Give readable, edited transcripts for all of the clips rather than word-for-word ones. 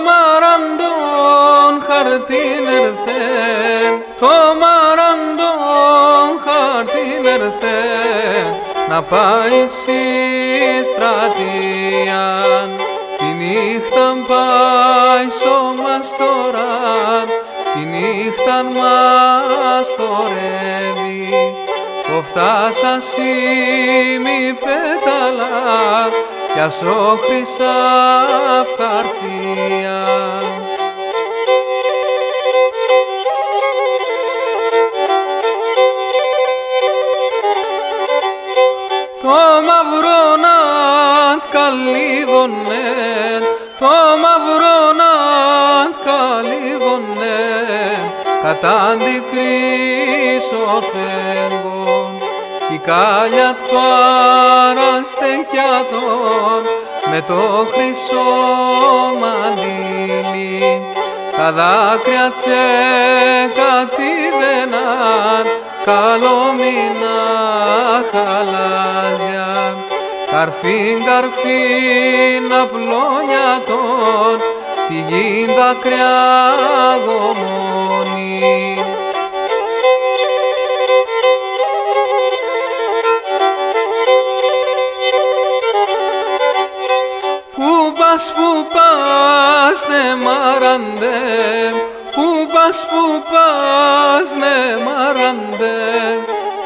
μαραντών χαρτίν ερθέν, το μαραντών χαρτίν ερθέν, να πάει στη στρατείαν, τη νύχτα πάει σωμαστοράν, τη νύχτα μαστορεύει, κοφτάσα σήμη πέταλα, κι ασώ χρυσάφ καρφία. Το μαυρόνατ καλύβωνεν, το μαυρόνατ καλύβωνεν, κατά αντικρίσω φέγγον, κι η κάλια παραστεκιατών, με το χρυσό μαντήλι, τα δάκρυα κατήβαιναν, καλομήνα χαλάζια, καρφίν καρφίν απλόνιατον, τη γην δάκρυα γομώνει. Πού πας, ναι μαραντέ, πού πας, ναι μαραντέ,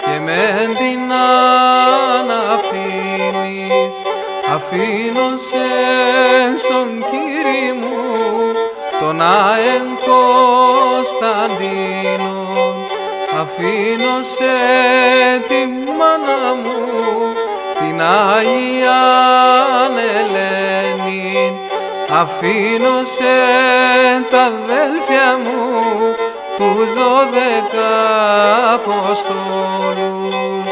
και μεν την αναφήνεις, αφήνω σε στον Κύρι μου, τον Άεν Κωνσταντίνον, αφήνω σε τη μάνα μου, την Αγίαν Ελένη, αφήνω σε τα αδέλφια μου, τους 12 Αποστόλους.